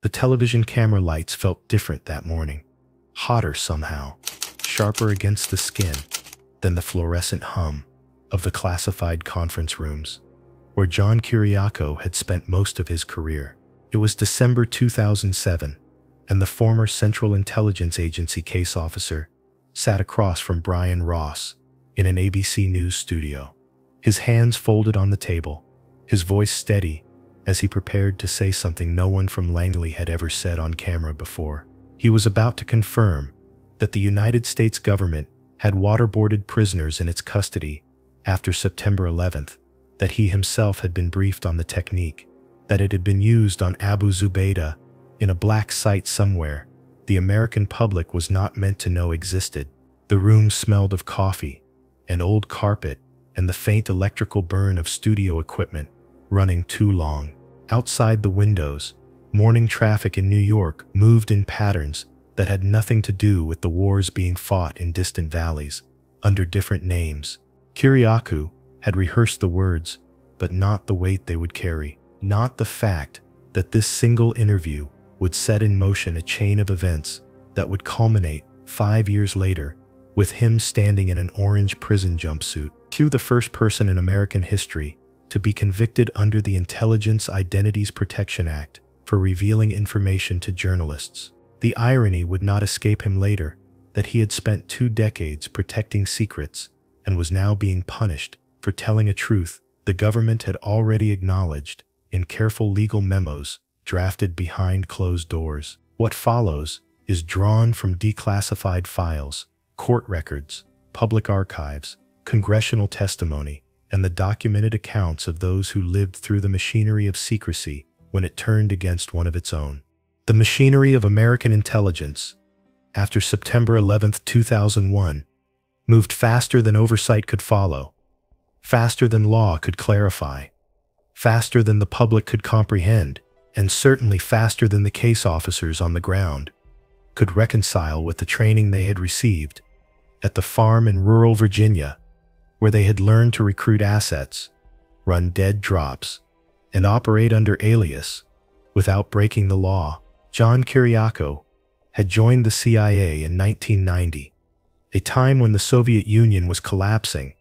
The television camera lights felt different that morning, hotter somehow, sharper against the skin than the fluorescent hum of the classified conference rooms, where John Kiriakou had spent most of his career. It was December 2007, and the former Central Intelligence Agency case officer sat across from Brian Ross in an ABC News studio, his hands folded on the table, his voice steady as he prepared to say something no one from Langley had ever said on camera before. He was about to confirm that the United States government had waterboarded prisoners in its custody after September 11th, that he himself had been briefed on the technique, that it had been used on Abu Zubaydah in a black site somewhere the American public was not meant to know existed. The room smelled of coffee and old carpet and the faint electrical burn of studio equipment running too long. Outside the windows, morning traffic in New York moved in patterns that had nothing to do with the wars being fought in distant valleys, under different names. Kiriakou had rehearsed the words, but not the weight they would carry, not the fact that this single interview would set in motion a chain of events that would culminate 5 years later with him standing in an orange prison jumpsuit, the first person in American history to be convicted under the Intelligence Identities Protection Act for revealing information to journalists. The irony would not escape him later that he had spent 2 decades protecting secrets and was now being punished for telling a truth the government had already acknowledged in careful legal memos drafted behind closed doors. What follows is drawn from declassified files, court records, public archives, congressional testimony, and the documented accounts of those who lived through the machinery of secrecy when it turned against one of its own. The machinery of American intelligence, after September 11, 2001, moved faster than oversight could follow, faster than law could clarify, faster than the public could comprehend, and certainly faster than the case officers on the ground could reconcile with the training they had received at the farm in rural Virginia, where they had learned to recruit assets, run dead drops, and operate under alias without breaking the law. John Kiriakou had joined the CIA in 1990, a time when the Soviet Union was collapsing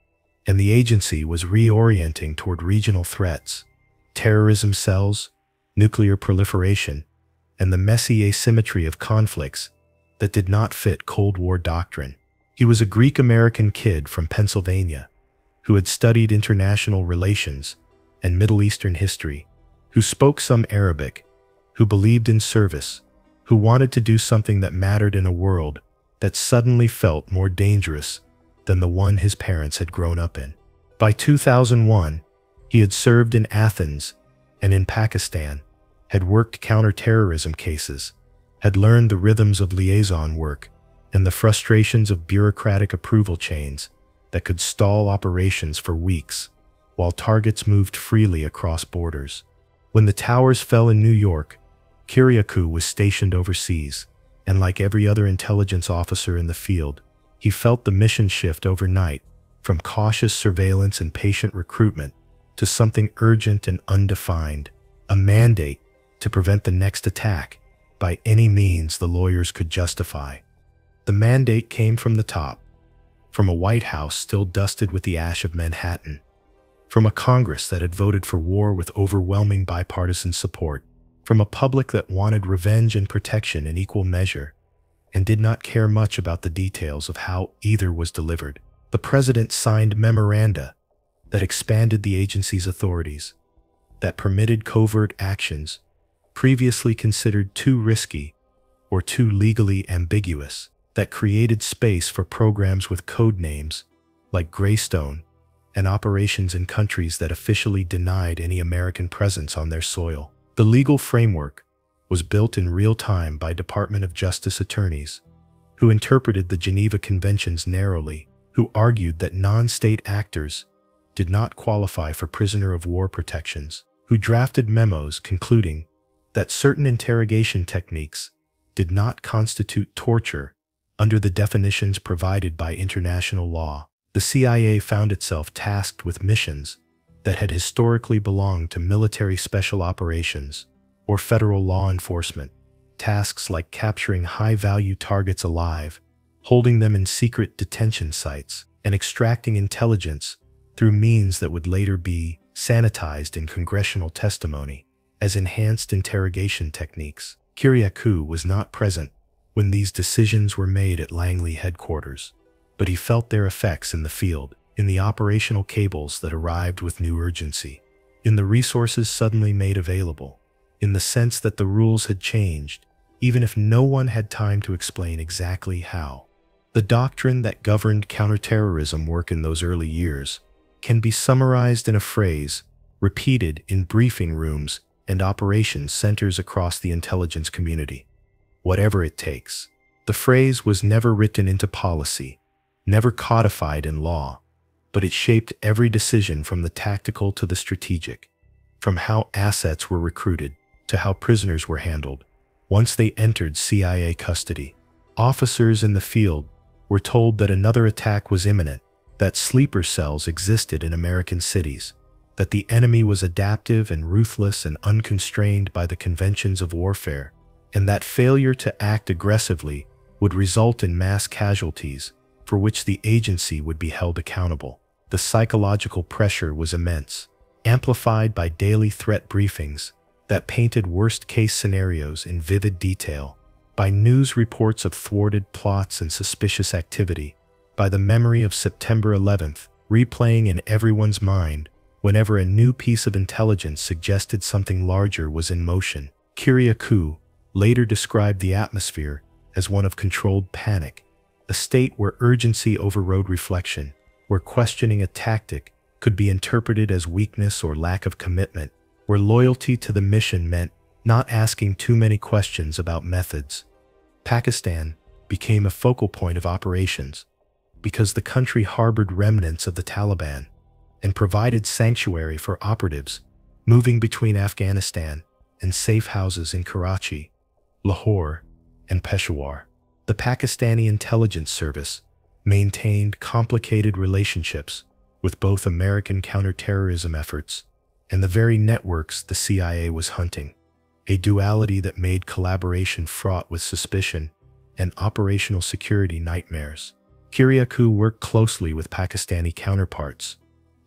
and the agency was reorienting toward regional threats, terrorism cells, nuclear proliferation, and the messy asymmetry of conflicts that did not fit Cold War doctrine. He was a Greek-American kid from Pennsylvania who had studied international relations and Middle Eastern history, who spoke some Arabic, who believed in service, who wanted to do something that mattered in a world that suddenly felt more dangerous than the one his parents had grown up in. By 2001, he had served in Athens and in Pakistan, had worked counterterrorism cases, had learned the rhythms of liaison work and the frustrations of bureaucratic approval chains that could stall operations for weeks while targets moved freely across borders. When the towers fell in New York, Kiriakou was stationed overseas, and like every other intelligence officer in the field, he felt the mission shift overnight from cautious surveillance and patient recruitment to something urgent and undefined, a mandate to prevent the next attack by any means the lawyers could justify. The mandate came from the top, from a White House still dusted with the ash of Manhattan, from a Congress that had voted for war with overwhelming bipartisan support, from a public that wanted revenge and protection in equal measure, and did not care much about the details of how either was delivered. The president signed memoranda that expanded the agency's authorities, that permitted covert actions previously considered too risky or too legally ambiguous, that created space for programs with code names like Greystone and operations in countries that officially denied any American presence on their soil. The legal framework was built in real time by Department of Justice attorneys who interpreted the Geneva Conventions narrowly, who argued that non-state actors did not qualify for prisoner of war protections, who drafted memos concluding that certain interrogation techniques did not constitute torture under the definitions provided by international law. The CIA found itself tasked with missions that had historically belonged to military special operations, or federal law enforcement, tasks like capturing high-value targets alive, holding them in secret detention sites, and extracting intelligence through means that would later be sanitized in congressional testimony as enhanced interrogation techniques. Kiriakou was not present when these decisions were made at Langley headquarters, but he felt their effects in the field, in the operational cables that arrived with new urgency, in the resources suddenly made available, in the sense that the rules had changed, even if no one had time to explain exactly how. The doctrine that governed counterterrorism work in those early years can be summarized in a phrase repeated in briefing rooms and operations centers across the intelligence community: whatever it takes. The phrase was never written into policy, never codified in law, but it shaped every decision from the tactical to the strategic, from how assets were recruited to how prisoners were handled. Once they entered CIA custody, officers in the field were told that another attack was imminent, that sleeper cells existed in American cities, that the enemy was adaptive and ruthless and unconstrained by the conventions of warfare, and that failure to act aggressively would result in mass casualties for which the agency would be held accountable. The psychological pressure was immense, amplified by daily threat briefings that painted worst-case scenarios in vivid detail, by news reports of thwarted plots and suspicious activity, by the memory of September 11th replaying in everyone's mind whenever a new piece of intelligence suggested something larger was in motion. Kiriakou later described the atmosphere as one of controlled panic, a state where urgency overrode reflection, where questioning a tactic could be interpreted as weakness or lack of commitment, where loyalty to the mission meant not asking too many questions about methods. Pakistan became a focal point of operations because the country harbored remnants of the Taliban and provided sanctuary for operatives moving between Afghanistan and safe houses in Karachi, Lahore, and Peshawar. The Pakistani intelligence service maintained complicated relationships with both American counterterrorism efforts and the very networks the CIA was hunting, a duality that made collaboration fraught with suspicion and operational security nightmares. Kiriakou worked closely with Pakistani counterparts,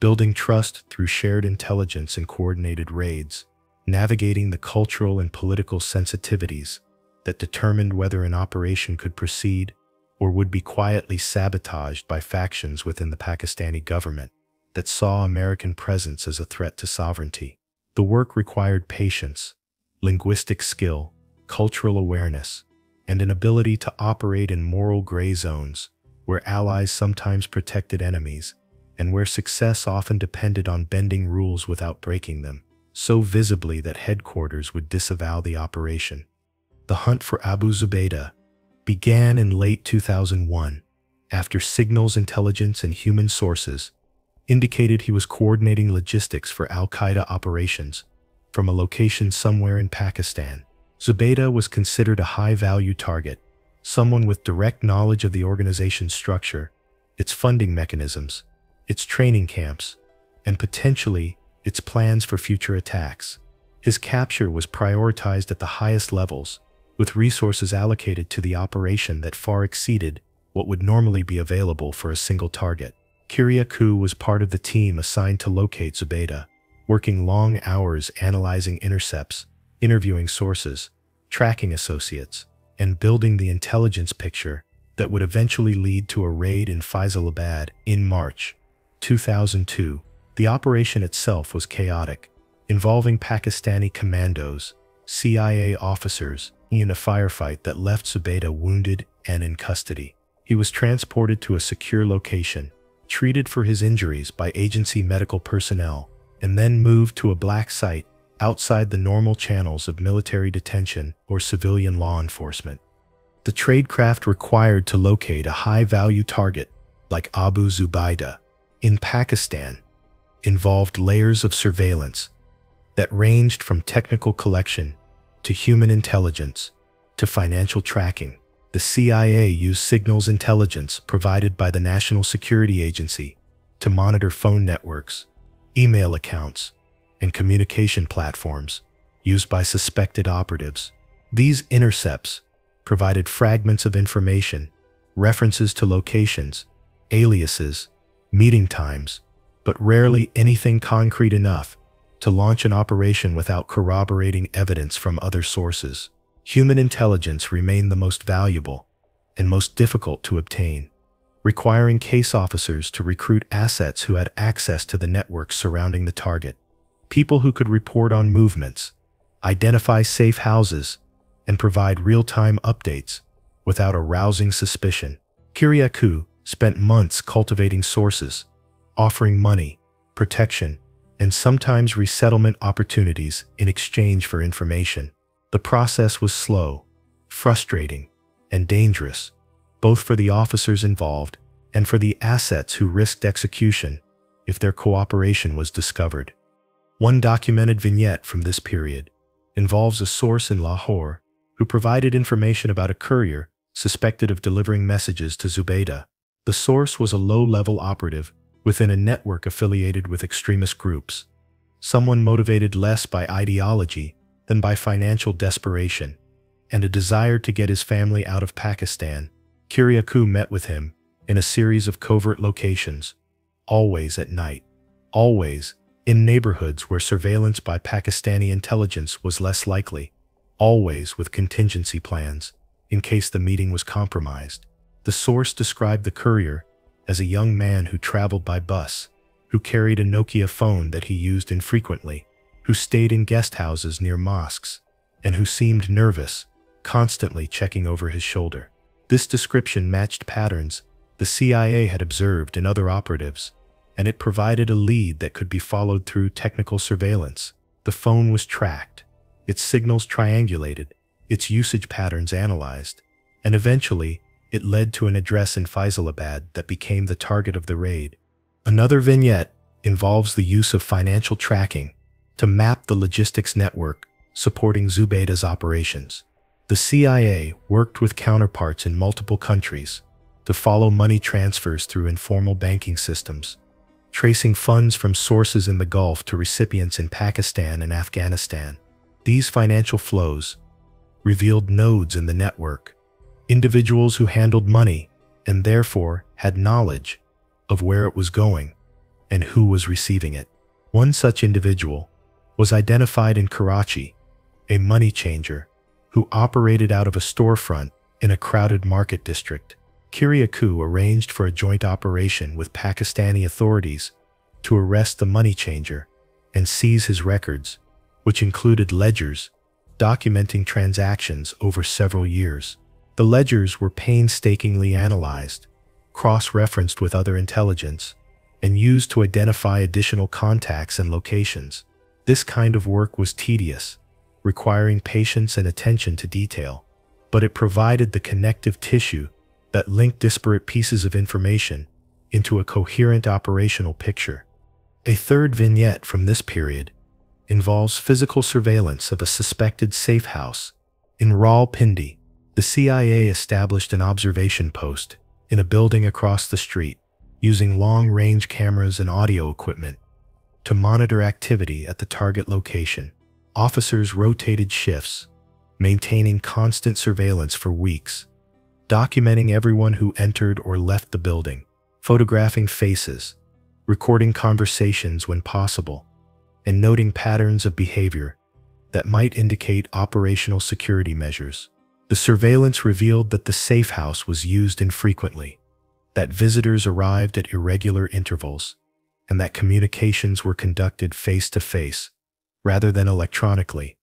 building trust through shared intelligence and coordinated raids, navigating the cultural and political sensitivities that determined whether an operation could proceed or would be quietly sabotaged by factions within the Pakistani government that saw American presence as a threat to sovereignty. The work required patience, linguistic skill, cultural awareness, and an ability to operate in moral gray zones where allies sometimes protected enemies and where success often depended on bending rules without breaking them, so visibly that headquarters would disavow the operation. The hunt for Abu Zubaydah began in late 2001 after signals intelligence and human sources indicated he was coordinating logistics for al-Qaeda operations from a location somewhere in Pakistan. Zubaydah was considered a high-value target, someone with direct knowledge of the organization's structure, its funding mechanisms, its training camps, and potentially its plans for future attacks. His capture was prioritized at the highest levels, with resources allocated to the operation that far exceeded what would normally be available for a single target. Kiriakou was part of the team assigned to locate Zubaydah, working long hours analyzing intercepts, interviewing sources, tracking associates, and building the intelligence picture that would eventually lead to a raid in Faisalabad in March 2002. The operation itself was chaotic, involving Pakistani commandos, CIA officers, in a firefight that left Zubaydah wounded and in custody. He was transported to a secure location, treated for his injuries by agency medical personnel, and then moved to a black site outside the normal channels of military detention or civilian law enforcement. The tradecraft required to locate a high-value target, like Abu Zubaydah, in Pakistan, involved layers of surveillance that ranged from technical collection to human intelligence to financial tracking. The CIA used signals intelligence provided by the National Security Agency to monitor phone networks, email accounts, and communication platforms, used by suspected operatives. These intercepts provided fragments of information, references to locations, aliases, meeting times, but rarely anything concrete enough to launch an operation without corroborating evidence from other sources. Human intelligence remained the most valuable and most difficult to obtain, requiring case officers to recruit assets who had access to the networks surrounding the target. People who could report on movements, identify safe houses, and provide real-time updates without arousing suspicion. Kiriakou spent months cultivating sources, offering money, protection, and sometimes resettlement opportunities in exchange for information. The process was slow, frustrating, and dangerous, both for the officers involved and for the assets who risked execution if their cooperation was discovered. One documented vignette from this period involves a source in Lahore who provided information about a courier suspected of delivering messages to Zubaydah. The source was a low-level operative within a network affiliated with extremist groups, someone motivated less by ideology than by financial desperation and a desire to get his family out of Pakistan. Kiriakou met with him in a series of covert locations, always at night, always in neighborhoods where surveillance by Pakistani intelligence was less likely, always with contingency plans in case the meeting was compromised. The source described the courier as a young man who traveled by bus, who carried a Nokia phone that he used infrequently, who stayed in guest houses near mosques, and who seemed nervous, constantly checking over his shoulder. This description matched patterns the CIA had observed in other operatives, and it provided a lead that could be followed through technical surveillance. The phone was tracked, its signals triangulated, its usage patterns analyzed, and eventually it led to an address in Faisalabad that became the target of the raid. Another vignette involves the use of financial tracking to map the logistics network supporting Zubaydah's operations. The CIA worked with counterparts in multiple countries to follow money transfers through informal banking systems, tracing funds from sources in the Gulf to recipients in Pakistan and Afghanistan. These financial flows revealed nodes in the network, individuals who handled money and therefore had knowledge of where it was going and who was receiving it. One such individual was identified in Karachi, a money changer who operated out of a storefront in a crowded market district. Kiriakou arranged for a joint operation with Pakistani authorities to arrest the money changer and seize his records, which included ledgers documenting transactions over several years. The ledgers were painstakingly analyzed, cross-referenced with other intelligence, and used to identify additional contacts and locations. This kind of work was tedious, requiring patience and attention to detail, but it provided the connective tissue that linked disparate pieces of information into a coherent operational picture. A third vignette from this period involves physical surveillance of a suspected safe house. In Rawalpindi, the CIA established an observation post in a building across the street, using long-range cameras and audio equipment to monitor activity at the target location. Officers rotated shifts, maintaining constant surveillance for weeks, documenting everyone who entered or left the building, photographing faces, recording conversations when possible, and noting patterns of behavior that might indicate operational security measures. The surveillance revealed that the safe house was used infrequently, that visitors arrived at irregular intervals, and that communications were conducted face-to-face rather than electronically,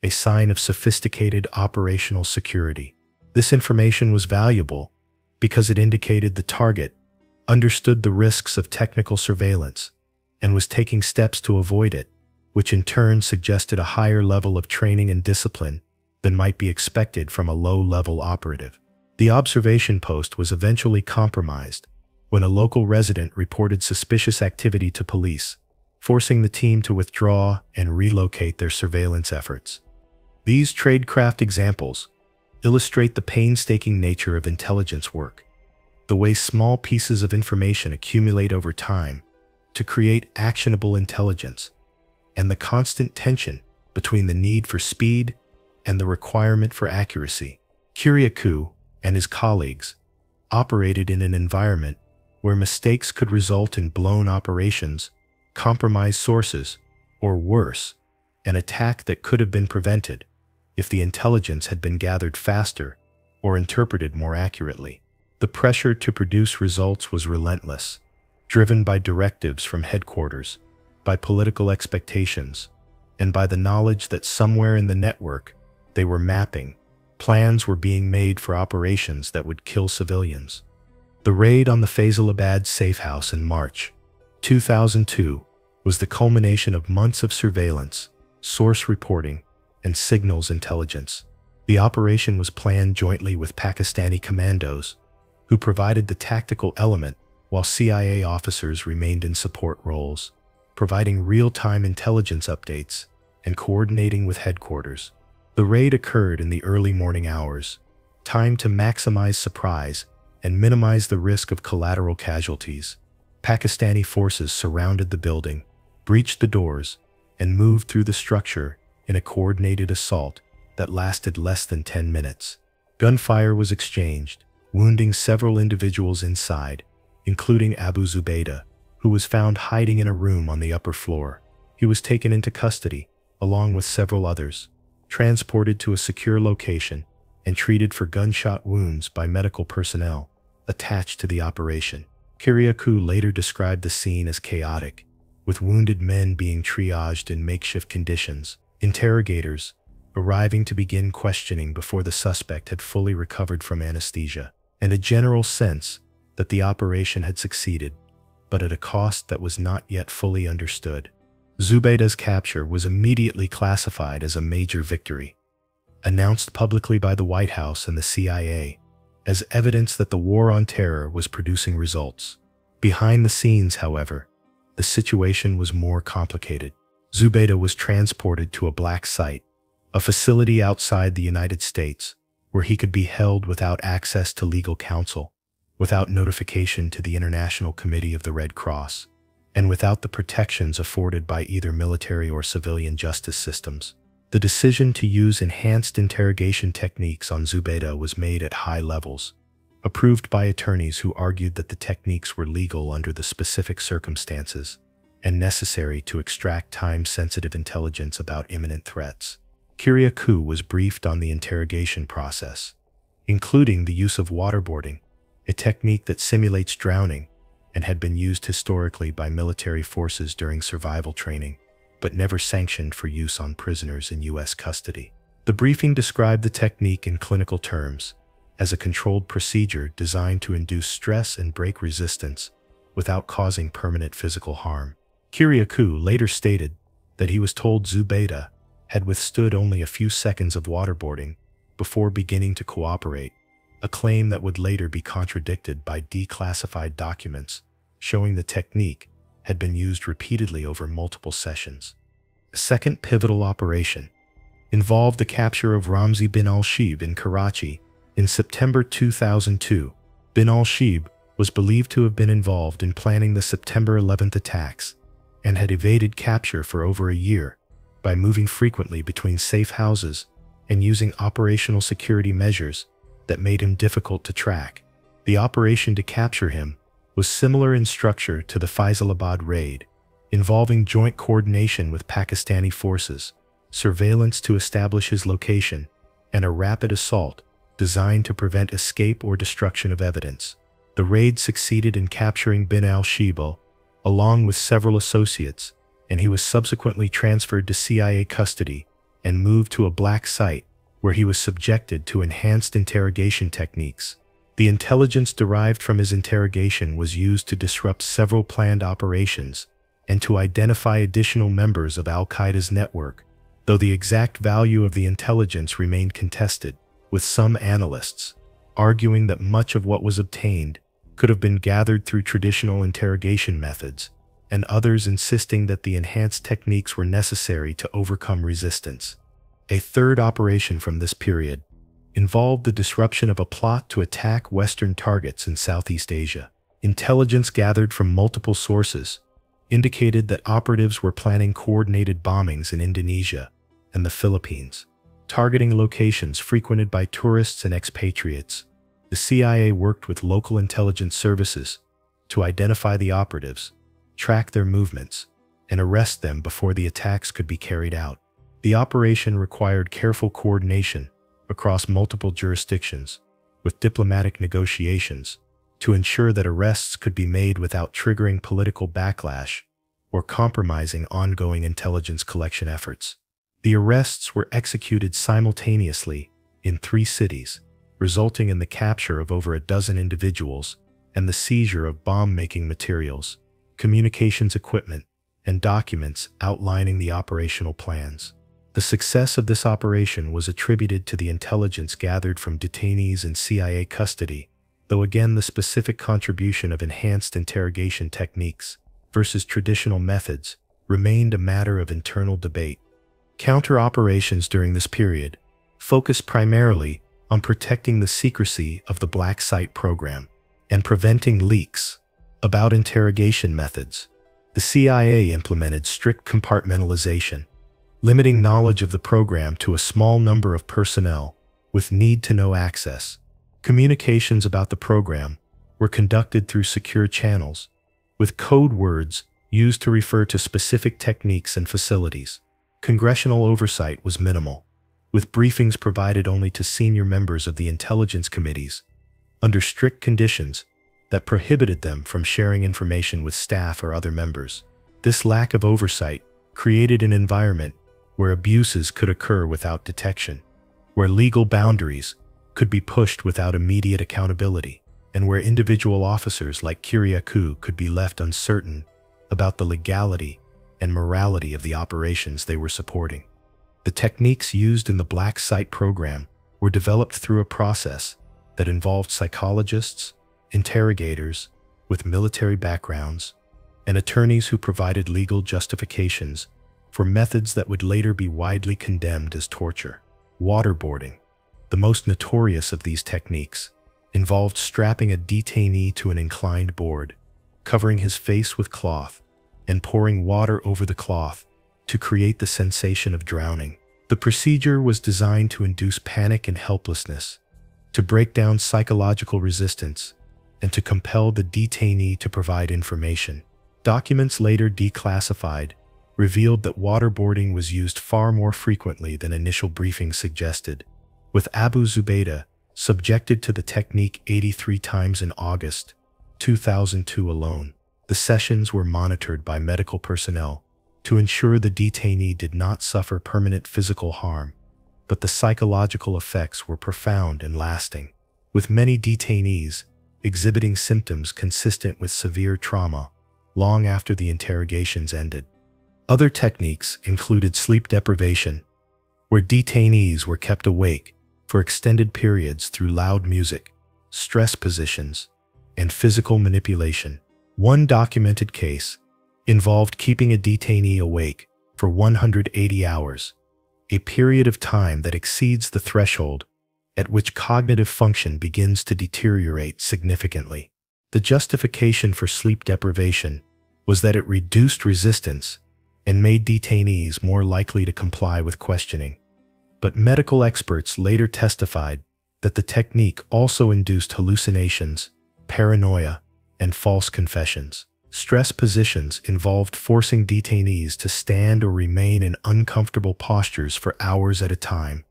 a sign of sophisticated operational security. This information was valuable because it indicated the target understood the risks of technical surveillance and was taking steps to avoid it, which in turn suggested a higher level of training and discipline than might be expected from a low-level operative. The observation post was eventually compromised when a local resident reported suspicious activity to police, forcing the team to withdraw and relocate their surveillance efforts. These tradecraft examples illustrate the painstaking nature of intelligence work, the way small pieces of information accumulate over time to create actionable intelligence, and the constant tension between the need for speed and the requirement for accuracy. Kiriakou and his colleagues operated in an environment where mistakes could result in blown operations, compromised sources, or worse, an attack that could have been prevented if the intelligence had been gathered faster or interpreted more accurately. The pressure to produce results was relentless, driven by directives from headquarters, by political expectations, and by the knowledge that somewhere in the network they were mapping, plans were being made for operations that would kill civilians. The raid on the Faisalabad safe house in March 2002 was the culmination of months of surveillance, source reporting, and signals intelligence. The operation was planned jointly with Pakistani commandos, who provided the tactical element while CIA officers remained in support roles, providing real-time intelligence updates and coordinating with headquarters. The raid occurred in the early morning hours, timed to maximize surprise and minimize the risk of collateral casualties. Pakistani forces surrounded the building, breached the doors, and moved through the structure in a coordinated assault that lasted less than 10 minutes. Gunfire was exchanged, wounding several individuals inside, including Abu Zubaydah, who was found hiding in a room on the upper floor. He was taken into custody, along with several others, transported to a secure location, and treated for gunshot wounds by medical personnel attached to the operation. Kiriakou later described the scene as chaotic, with wounded men being triaged in makeshift conditions, interrogators arriving to begin questioning before the suspect had fully recovered from anesthesia, and a general sense that the operation had succeeded, but at a cost that was not yet fully understood. Zubaydah's capture was immediately classified as a major victory, announced publicly by the White House and the CIA as evidence that the war on terror was producing results. Behind the scenes, however, the situation was more complicated. Zubaydah was transported to a black site, a facility outside the United States, where he could be held without access to legal counsel, without notification to the International Committee of the Red Cross, and without the protections afforded by either military or civilian justice systems. The decision to use enhanced interrogation techniques on Zubaydah was made at high levels, approved by attorneys who argued that the techniques were legal under the specific circumstances and necessary to extract time-sensitive intelligence about imminent threats. Kiriakou was briefed on the interrogation process, including the use of waterboarding, a technique that simulates drowning and had been used historically by military forces during survival training, but never sanctioned for use on prisoners in U.S. custody. The briefing described the technique in clinical terms as a controlled procedure designed to induce stress and break resistance without causing permanent physical harm. Kiriakou later stated that he was told Zubaydah had withstood only a few seconds of waterboarding before beginning to cooperate, a claim that would later be contradicted by declassified documents showing the technique had been used repeatedly over multiple sessions. A second pivotal operation involved the capture of Ramzi bin al-Shibh in Karachi in September 2002. Bin al-Shibh was believed to have been involved in planning the September 11th attacks and had evaded capture for over a year by moving frequently between safe houses and using operational security measures that made him difficult to track. The operation to capture him was similar in structure to the Faisalabad raid, involving joint coordination with Pakistani forces, surveillance to establish his location, and a rapid assault designed to prevent escape or destruction of evidence. The raid succeeded in capturing bin al-Shibh, along with several associates, and he was subsequently transferred to CIA custody and moved to a black site where he was subjected to enhanced interrogation techniques. The intelligence derived from his interrogation was used to disrupt several planned operations and to identify additional members of al-Qaeda's network, though the exact value of the intelligence remained contested, with some analysts arguing that much of what was obtained could have been gathered through traditional interrogation methods, and others insisting that the enhanced techniques were necessary to overcome resistance. A third operation from this period involved the disruption of a plot to attack Western targets in Southeast Asia. Intelligence gathered from multiple sources indicated that operatives were planning coordinated bombings in Indonesia, and the Philippines, targeting locations frequented by tourists and expatriates. The CIA worked with local intelligence services to identify the operatives, track their movements, and arrest them before the attacks could be carried out. The operation required careful coordination across multiple jurisdictions, with diplomatic negotiations, to ensure that arrests could be made without triggering political backlash or compromising ongoing intelligence collection efforts. The arrests were executed simultaneously in 3 cities, resulting in the capture of over a dozen individuals and the seizure of bomb-making materials, communications equipment, and documents outlining the operational plans. The success of this operation was attributed to the intelligence gathered from detainees in CIA custody, though again the specific contribution of enhanced interrogation techniques versus traditional methods remained a matter of internal debate. Counter-operations during this period focused primarily on protecting the secrecy of the black site program and preventing leaks about interrogation methods. The CIA implemented strict compartmentalization, limiting knowledge of the program to a small number of personnel with need-to-know access. Communications about the program were conducted through secure channels, with code words used to refer to specific techniques and facilities. Congressional oversight was minimal, with briefings provided only to senior members of the intelligence committees, under strict conditions that prohibited them from sharing information with staff or other members. This lack of oversight created an environment where abuses could occur without detection, where legal boundaries could be pushed without immediate accountability, and where individual officers like Kiriakou could be left uncertain about the legality and morality of the operations they were supporting. The techniques used in the Black Site program were developed through a process that involved psychologists, interrogators with military backgrounds, and attorneys who provided legal justifications for methods that would later be widely condemned as torture. Waterboarding, the most notorious of these techniques, involved strapping a detainee to an inclined board, covering his face with cloth, and pouring water over the cloth to create the sensation of drowning. The procedure was designed to induce panic and helplessness, to break down psychological resistance, and to compel the detainee to provide information. Documents later declassified revealed that waterboarding was used far more frequently than initial briefings suggested, with Abu Zubaydah subjected to the technique 83 times in August 2002 alone. The sessions were monitored by medical personnel to ensure the detainee did not suffer permanent physical harm, but the psychological effects were profound and lasting, with many detainees exhibiting symptoms consistent with severe trauma long after the interrogations ended. Other techniques included sleep deprivation, where detainees were kept awake for extended periods through loud music, stress positions, and physical manipulation. One documented case involved keeping a detainee awake for 180 hours, a period of time that exceeds the threshold at which cognitive function begins to deteriorate significantly. The justification for sleep deprivation was that it reduced resistance and made detainees more likely to comply with questioning. But medical experts later testified that the technique also induced hallucinations, paranoia, and false confessions. Stress positions involved forcing detainees to stand or remain in uncomfortable postures for hours at a time,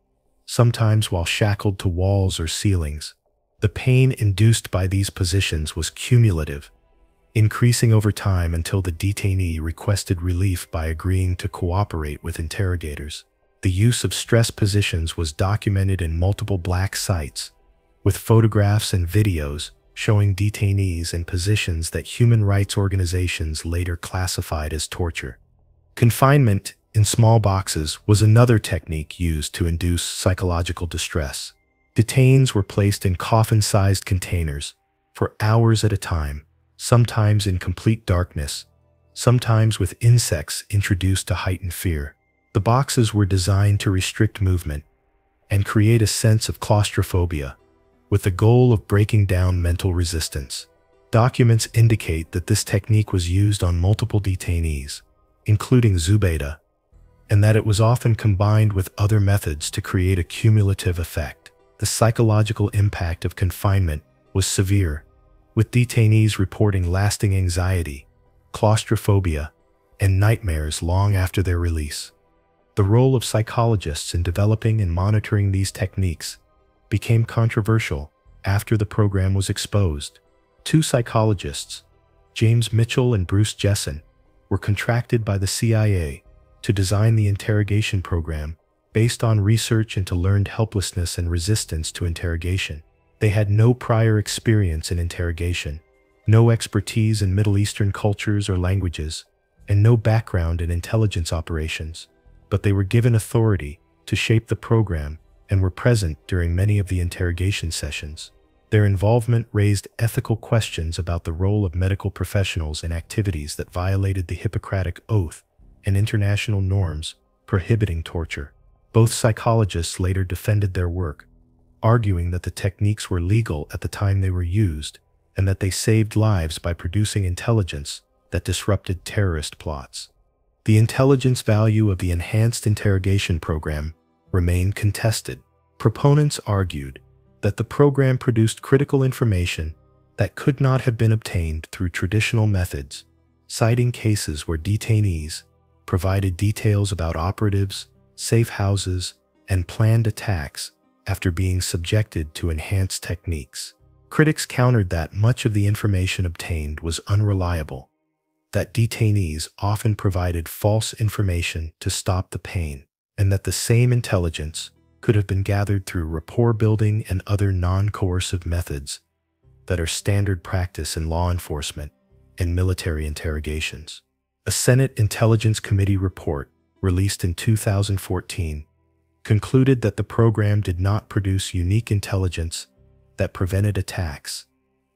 sometimes while shackled to walls or ceilings. The pain induced by these positions was cumulative, increasing over time until the detainee requested relief by agreeing to cooperate with interrogators. The use of stress positions was documented in multiple black sites, with photographs and videos showing detainees in positions that human rights organizations later classified as torture. Confinement in small boxes was another technique used to induce psychological distress. Detainees were placed in coffin-sized containers for hours at a time, sometimes in complete darkness, sometimes with insects introduced to heighten fear. The boxes were designed to restrict movement and create a sense of claustrophobia, with the goal of breaking down mental resistance. Documents indicate that this technique was used on multiple detainees, including Zubaydah, and that it was often combined with other methods to create a cumulative effect. The psychological impact of confinement was severe, with detainees reporting lasting anxiety, claustrophobia, and nightmares long after their release. The role of psychologists in developing and monitoring these techniques became controversial after the program was exposed. Two psychologists, James Mitchell and Bruce Jessen, were contracted by the CIA to design the interrogation program based on research into learned helplessness and resistance to interrogation. They had no prior experience in interrogation, no expertise in Middle Eastern cultures or languages, and no background in intelligence operations, but they were given authority to shape the program and were present during many of the interrogation sessions. Their involvement raised ethical questions about the role of medical professionals in activities that violated the Hippocratic Oath and international norms prohibiting torture. Both psychologists later defended their work, arguing that the techniques were legal at the time they were used and that they saved lives by producing intelligence that disrupted terrorist plots. The intelligence value of the enhanced interrogation program remained contested. Proponents argued that the program produced critical information that could not have been obtained through traditional methods, citing cases where detainees provided details about operatives, safe houses, and planned attacks after being subjected to enhanced techniques. Critics countered that much of the information obtained was unreliable, that detainees often provided false information to stop the pain, and that the same intelligence could have been gathered through rapport building and other non-coercive methods that are standard practice in law enforcement and military interrogations. A Senate Intelligence Committee report released in 2014 concluded that the program did not produce unique intelligence that prevented attacks,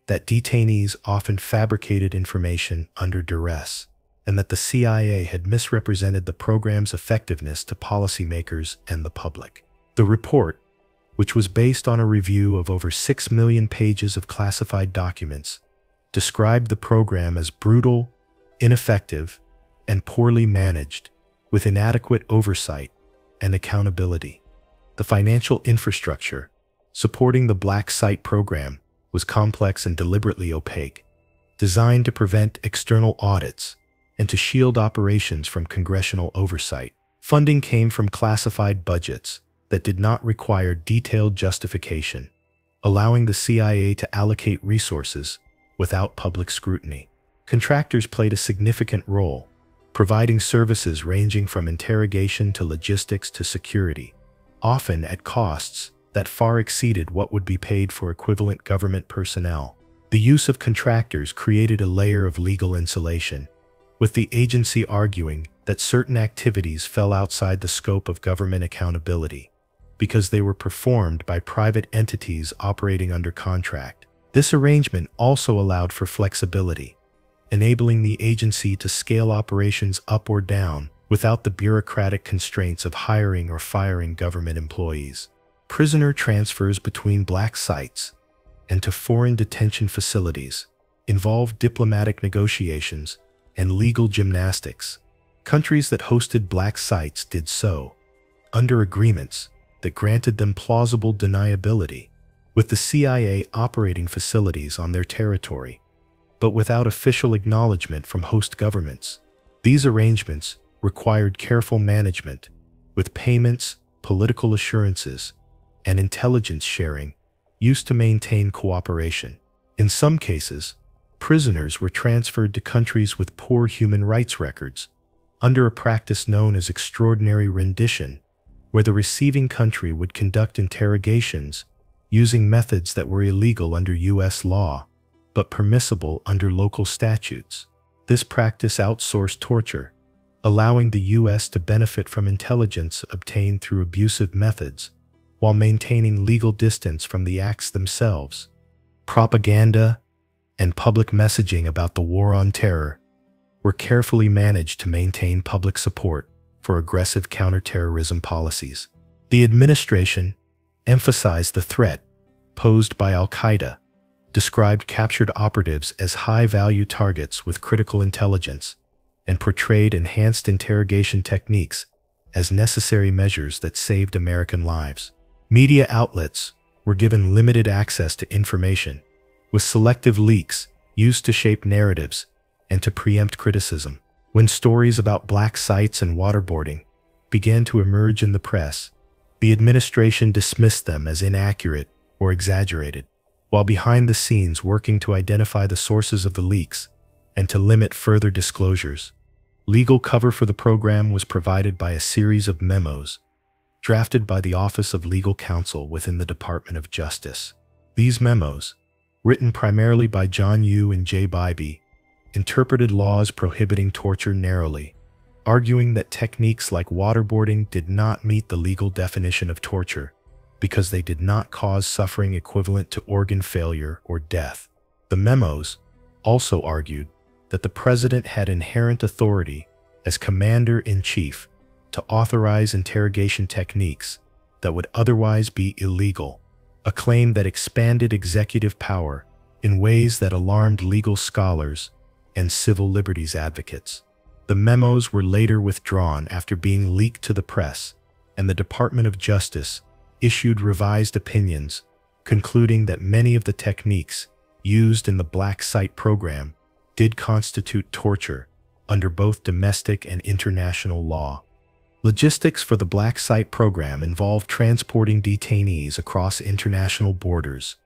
that detainees often fabricated information under duress, and that the CIA had misrepresented the program's effectiveness to policymakers and the public. The report, which was based on a review of over 6 million pages of classified documents, described the program as brutal, ineffective, and poorly managed, with inadequate oversight and accountability. The financial infrastructure supporting the Black Site program was complex and deliberately opaque, designed to prevent external audits and to shield operations from congressional oversight. Funding came from classified budgets that did not require detailed justification, allowing the CIA to allocate resources without public scrutiny. Contractors played a significant role, providing services ranging from interrogation to logistics to security, often at costs that far exceeded what would be paid for equivalent government personnel. The use of contractors created a layer of legal insulation, with the agency arguing that certain activities fell outside the scope of government accountability because they were performed by private entities operating under contract. This arrangement also allowed for flexibility, enabling the agency to scale operations up or down without the bureaucratic constraints of hiring or firing government employees. Prisoner transfers between black sites and to foreign detention facilities involved diplomatic negotiations and legal gymnastics. Countries that hosted black sites did so under agreements that granted them plausible deniability, with the CIA operating facilities on their territory, but without official acknowledgement from host governments. These arrangements required careful management, with payments, political assurances, and intelligence sharing used to maintain cooperation. In some cases, prisoners were transferred to countries with poor human rights records, under a practice known as extraordinary rendition, where the receiving country would conduct interrogations using methods that were illegal under U.S. law, but permissible under local statutes. This practice outsourced torture, allowing the U.S. to benefit from intelligence obtained through abusive methods, while maintaining legal distance from the acts themselves. Propaganda and public messaging about the war on terror were carefully managed to maintain public support for aggressive counterterrorism policies. The administration emphasized the threat posed by Al-Qaeda, described captured operatives as high-value targets with critical intelligence, and portrayed enhanced interrogation techniques as necessary measures that saved American lives. Media outlets were given limited access to information, with selective leaks used to shape narratives and to preempt criticism. When stories about black sites and waterboarding began to emerge in the press, the administration dismissed them as inaccurate or exaggerated, while behind the scenes working to identify the sources of the leaks and to limit further disclosures. Legal cover for the program was provided by a series of memos drafted by the Office of Legal Counsel within the Department of Justice. These memos, written primarily by John Yoo and J. Bybee, interpreted laws prohibiting torture narrowly, arguing that techniques like waterboarding did not meet the legal definition of torture because they did not cause suffering equivalent to organ failure or death. The memos also argued that the president had inherent authority as commander-in-chief to authorize interrogation techniques that would otherwise be illegal, a claim that expanded executive power in ways that alarmed legal scholars and civil liberties advocates. The memos were later withdrawn after being leaked to the press, and the Department of Justice issued revised opinions concluding that many of the techniques used in the Black Site program did constitute torture under both domestic and international law. Logistics for the Black Site program involved transporting detainees across international borders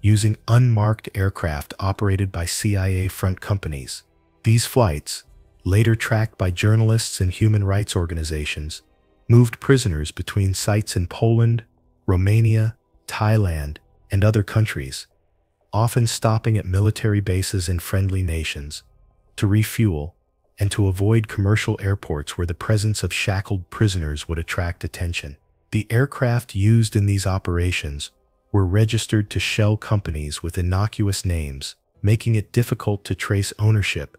using unmarked aircraft operated by CIA front companies. These flights, later tracked by journalists and human rights organizations, moved prisoners between sites in Poland, Romania, Thailand, and other countries, often stopping at military bases in friendly nations to refuel and to avoid commercial airports where the presence of shackled prisoners would attract attention. The aircraft used in these operations were registered to shell companies with innocuous names, making it difficult to trace ownership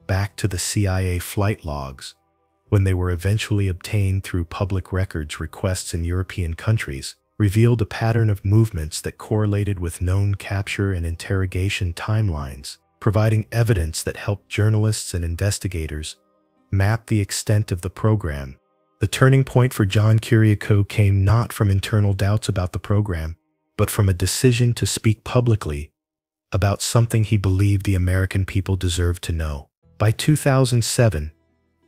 back to the CIA flight logs. When they were eventually obtained through public records requests in European countries, revealed a pattern of movements that correlated with known capture and interrogation timelines, providing evidence that helped journalists and investigators map the extent of the program. The turning point for John Kiriakou came not from internal doubts about the program, but from a decision to speak publicly about something he believed the American people deserved to know. By 2007,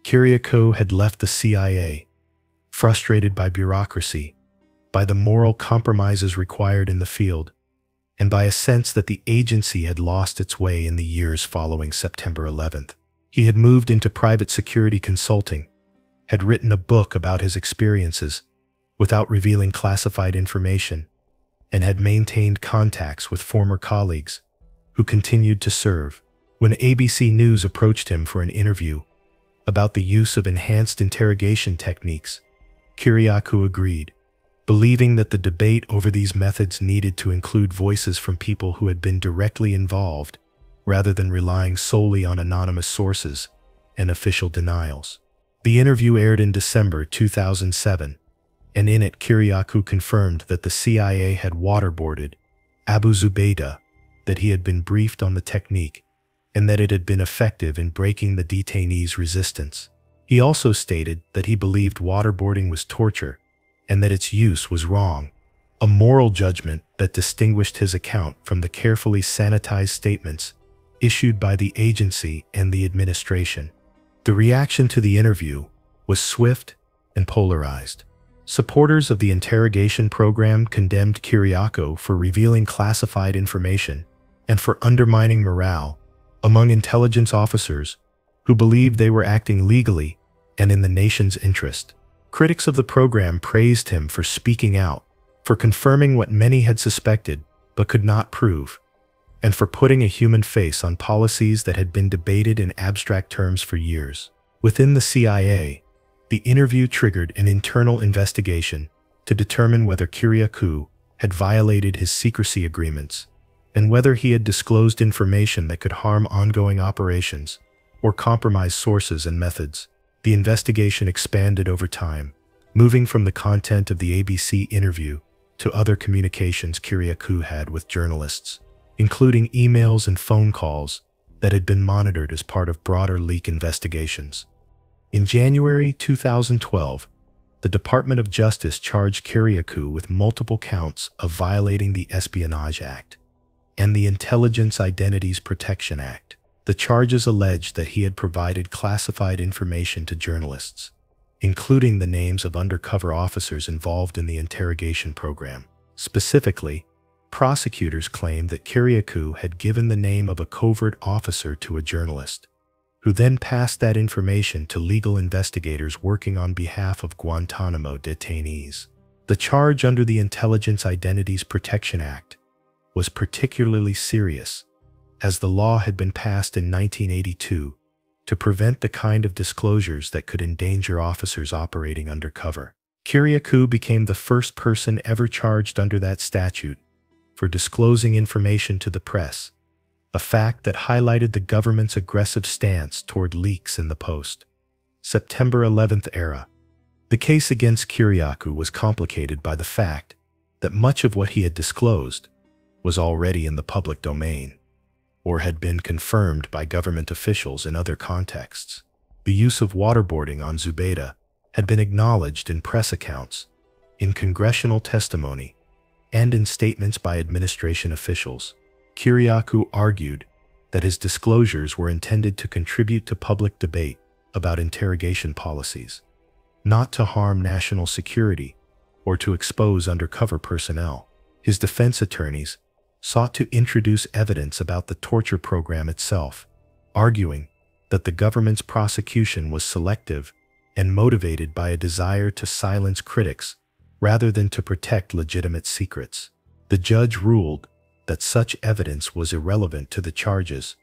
Kiriakou had left the CIA, frustrated by bureaucracy, by the moral compromises required in the field, and by a sense that the agency had lost its way in the years following September 11th. He had moved into private security consulting, had written a book about his experiences without revealing classified information, and had maintained contacts with former colleagues who continued to serve. When ABC News approached him for an interview about the use of enhanced interrogation techniques, Kiriakou agreed, believing that the debate over these methods needed to include voices from people who had been directly involved, rather than relying solely on anonymous sources and official denials. The interview aired in December 2007, and in it Kiriakou confirmed that the CIA had waterboarded Abu Zubaydah, that he had been briefed on the technique, and that it had been effective in breaking the detainees' resistance. He also stated that he believed waterboarding was torture, and that its use was wrong, a moral judgment that distinguished his account from the carefully sanitized statements issued by the agency and the administration. The reaction to the interview was swift and polarized. Supporters of the interrogation program condemned Kiriakou for revealing classified information and for undermining morale among intelligence officers who believed they were acting legally and in the nation's interest. Critics of the program praised him for speaking out, for confirming what many had suspected but could not prove, and for putting a human face on policies that had been debated in abstract terms for years. Within the CIA, the interview triggered an internal investigation to determine whether Kiriakou had violated his secrecy agreements and whether he had disclosed information that could harm ongoing operations or compromise sources and methods. The investigation expanded over time, moving from the content of the ABC interview to other communications Kiriakou had with journalists, including emails and phone calls that had been monitored as part of broader leak investigations. In January 2012, the Department of Justice charged Kiriakou with multiple counts of violating the Espionage Act and the Intelligence Identities Protection Act. The charges alleged that he had provided classified information to journalists, including the names of undercover officers involved in the interrogation program. Specifically, prosecutors claimed that Kiriakou had given the name of a covert officer to a journalist, who then passed that information to legal investigators working on behalf of Guantanamo detainees. The charge under the Intelligence Identities Protection Act was particularly serious, as the law had been passed in 1982 to prevent the kind of disclosures that could endanger officers operating undercover. Kiriakou became the first person ever charged under that statute for disclosing information to the press, a fact that highlighted the government's aggressive stance toward leaks in the post-September 11th era. The case against Kiriakou was complicated by the fact that much of what he had disclosed was already in the public domain, or had been confirmed by government officials in other contexts. The use of waterboarding on Zubaydah had been acknowledged in press accounts, in congressional testimony, and in statements by administration officials. Kiriakou argued that his disclosures were intended to contribute to public debate about interrogation policies, not to harm national security or to expose undercover personnel. His defense attorneys sought to introduce evidence about the torture program itself, arguing that the government's prosecution was selective and motivated by a desire to silence critics rather than to protect legitimate secrets. The judge ruled that such evidence was irrelevant to the charges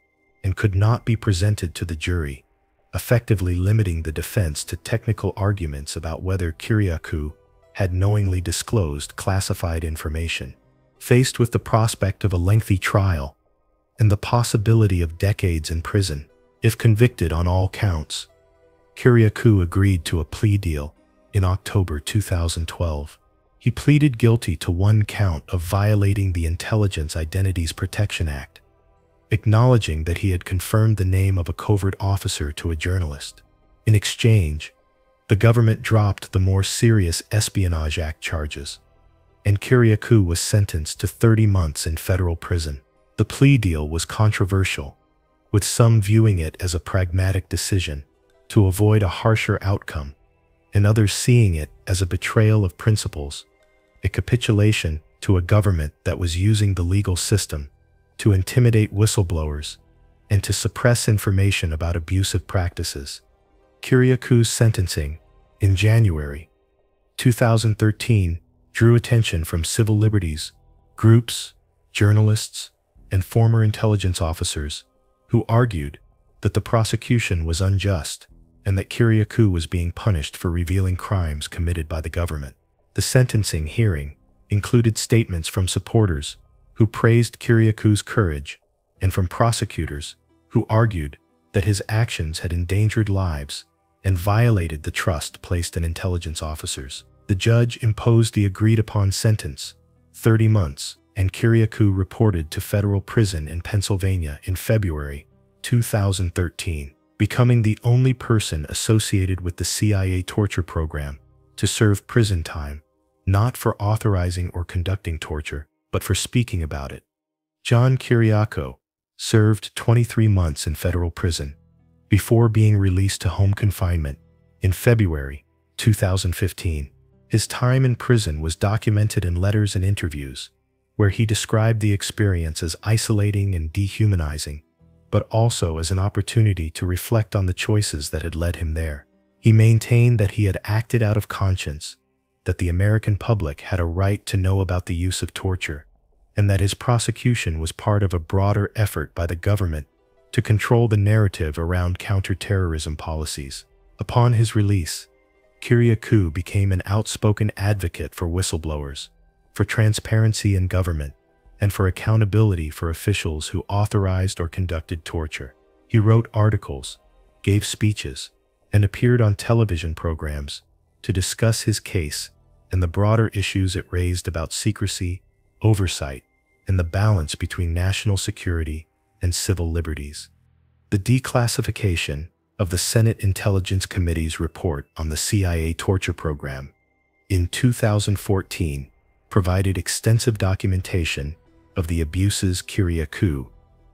and could not be presented to the jury, effectively limiting the defense to technical arguments about whether Kiriakou had knowingly disclosed classified information. Faced with the prospect of a lengthy trial and the possibility of decades in prison, if convicted on all counts, Kiriakou agreed to a plea deal in October 2012. He pleaded guilty to one count of violating the Intelligence Identities Protection Act, acknowledging that he had confirmed the name of a covert officer to a journalist. In exchange, the government dropped the more serious Espionage Act charges, and Kiriakou was sentenced to 30 months in federal prison. The plea deal was controversial, with some viewing it as a pragmatic decision to avoid a harsher outcome, and others seeing it as a betrayal of principles, a capitulation to a government that was using the legal system to intimidate whistleblowers and to suppress information about abusive practices. Kiriakou's sentencing in January 2013 drew attention from civil liberties groups, journalists, and former intelligence officers who argued that the prosecution was unjust and that Kiriakou was being punished for revealing crimes committed by the government. The sentencing hearing included statements from supporters who praised Kiriakou's courage and from prosecutors who argued that his actions had endangered lives and violated the trust placed in intelligence officers. The judge imposed the agreed-upon sentence, 30 months, and Kiriakou reported to federal prison in Pennsylvania in February 2013. Becoming the only person associated with the CIA torture program to serve prison time, not for authorizing or conducting torture, but for speaking about it. John Kiriakou served 23 months in federal prison before being released to home confinement in February 2015. His time in prison was documented in letters and interviews, where he described the experience as isolating and dehumanizing, but also as an opportunity to reflect on the choices that had led him there. He maintained that he had acted out of conscience, that the American public had a right to know about the use of torture, and that his prosecution was part of a broader effort by the government to control the narrative around counterterrorism policies. Upon his release, Kiriakou became an outspoken advocate for whistleblowers, for transparency in government, and for accountability for officials who authorized or conducted torture. He wrote articles, gave speeches, and appeared on television programs to discuss his case and the broader issues it raised about secrecy, oversight, and the balance between national security and civil liberties. The declassification of the Senate Intelligence Committee's report on the CIA torture program in 2014 provided extensive documentation of the abuses Kiriakou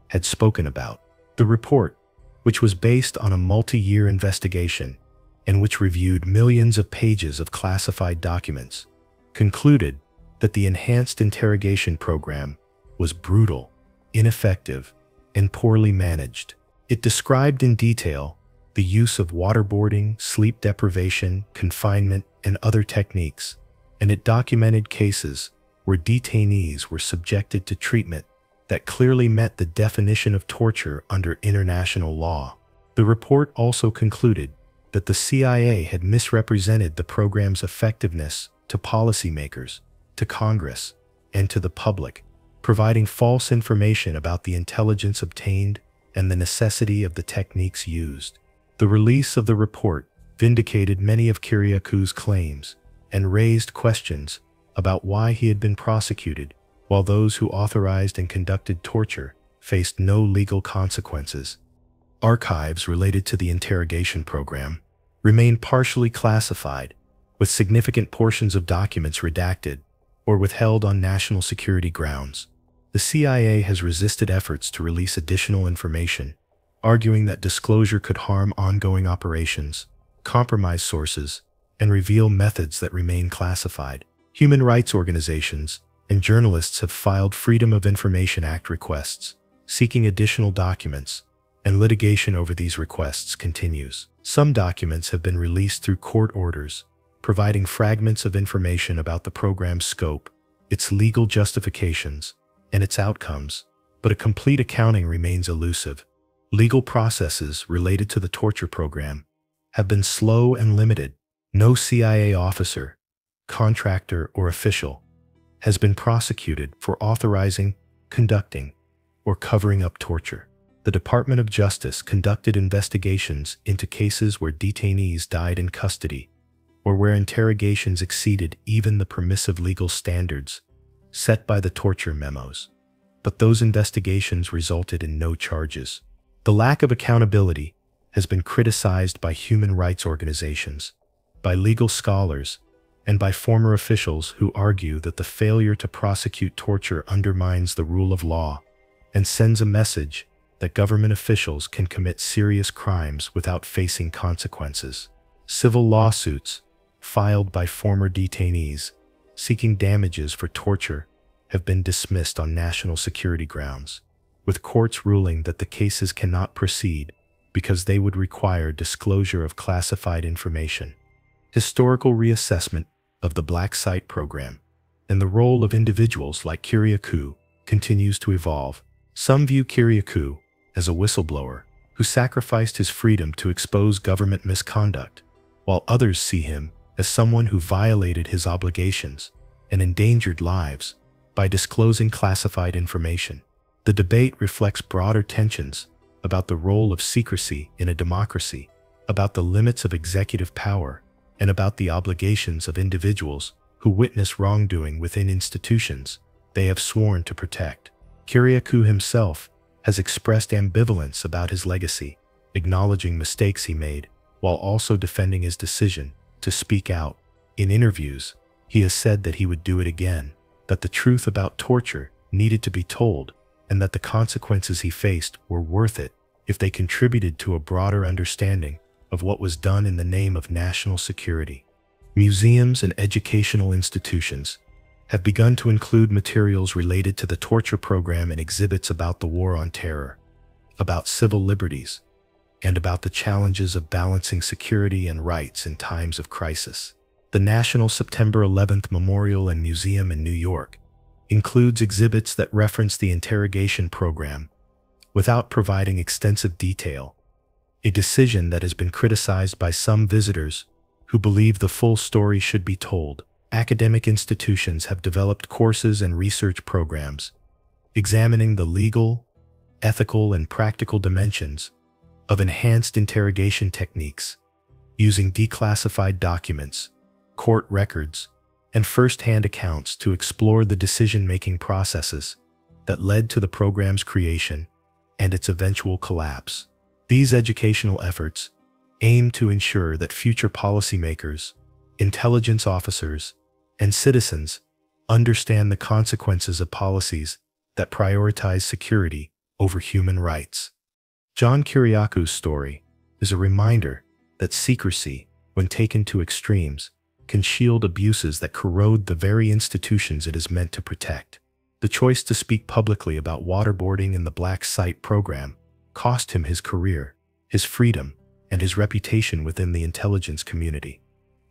had spoken about. The report, which was based on a multi-year investigation and which reviewed millions of pages of classified documents, concluded that the enhanced interrogation program was brutal, ineffective, and poorly managed. It described in detail the use of waterboarding, sleep deprivation, confinement, and other techniques, and it documented cases where detainees were subjected to treatment that clearly met the definition of torture under international law. The report also concluded that the CIA had misrepresented the program's effectiveness to policymakers, to Congress, and to the public, providing false information about the intelligence obtained and the necessity of the techniques used. The release of the report vindicated many of Kiriakou's claims and raised questions about why he had been prosecuted, while those who authorized and conducted torture faced no legal consequences. Archives related to the interrogation program remain partially classified, with significant portions of documents redacted or withheld on national security grounds. The CIA has resisted efforts to release additional information, arguing that disclosure could harm ongoing operations, compromise sources, and reveal methods that remain classified. Human rights organizations and journalists have filed Freedom of Information Act requests, seeking additional documents, and litigation over these requests continues. Some documents have been released through court orders, providing fragments of information about the program's scope, its legal justifications, and its outcomes, but a complete accounting remains elusive. Legal processes related to the torture program have been slow and limited. No CIA officer, contractor, or official has been prosecuted for authorizing, conducting, or covering up torture. The Department of Justice conducted investigations into cases where detainees died in custody or where interrogations exceeded even the permissive legal standards set by the torture memos. But those investigations resulted in no charges. The lack of accountability has been criticized by human rights organizations, by legal scholars, and by former officials who argue that the failure to prosecute torture undermines the rule of law and sends a message that government officials can commit serious crimes without facing consequences. Civil lawsuits filed by former detainees seeking damages for torture have been dismissed on national security grounds, with courts ruling that the cases cannot proceed because they would require disclosure of classified information. Historical reassessment of the Black Site program and the role of individuals like Kiriakou continues to evolve. Some view Kiriakou as a whistleblower who sacrificed his freedom to expose government misconduct, while others see him as someone who violated his obligations and endangered lives by disclosing classified information. The debate reflects broader tensions about the role of secrecy in a democracy, about the limits of executive power, and about the obligations of individuals who witness wrongdoing within institutions they have sworn to protect. Kiriakou himself has expressed ambivalence about his legacy, acknowledging mistakes he made, while also defending his decision to speak out. In interviews, he has said that he would do it again, that the truth about torture needed to be told, and that the consequences he faced were worth it if they contributed to a broader understanding of what was done in the name of national security. Museums and educational institutions have begun to include materials related to the torture program and exhibits about the war on terror, about civil liberties, and about the challenges of balancing security and rights in times of crisis. The National September 11th Memorial and Museum in New York includes exhibits that reference the interrogation program without providing extensive detail, a decision that has been criticized by some visitors who believe the full story should be told. Academic institutions have developed courses and research programs examining the legal, ethical, and practical dimensions of enhanced interrogation techniques using declassified documents, court records, and first-hand accounts to explore the decision-making processes that led to the program's creation and its eventual collapse. These educational efforts aim to ensure that future policymakers, intelligence officers, and citizens understand the consequences of policies that prioritize security over human rights. John Kiriakou's story is a reminder that secrecy, when taken to extremes, can shield abuses that corrode the very institutions it is meant to protect. The choice to speak publicly about waterboarding in the Black Site program cost him his career, his freedom, and his reputation within the intelligence community.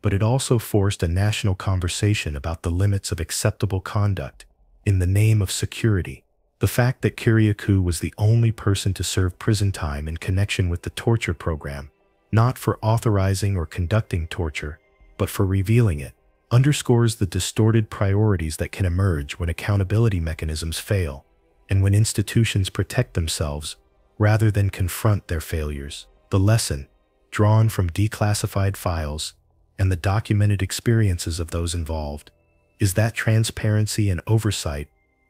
But it also forced a national conversation about the limits of acceptable conduct in the name of security. The fact that Kiriakou was the only person to serve prison time in connection with the torture program, not for authorizing or conducting torture, but for revealing it, underscores the distorted priorities that can emerge when accountability mechanisms fail, and when institutions protect themselves rather than confront their failures. The lesson, drawn from declassified files and the documented experiences of those involved, is that transparency and oversight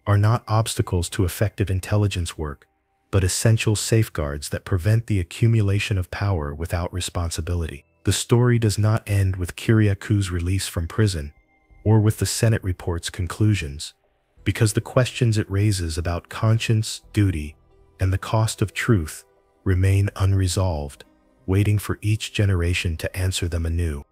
are not obstacles to effective intelligence work, but essential safeguards that prevent the accumulation of power without responsibility. The story does not end with Kiriakou's release from prison or with the Senate report's conclusions, because the questions it raises about conscience, duty, and the cost of truth remain unresolved, waiting for each generation to answer them anew.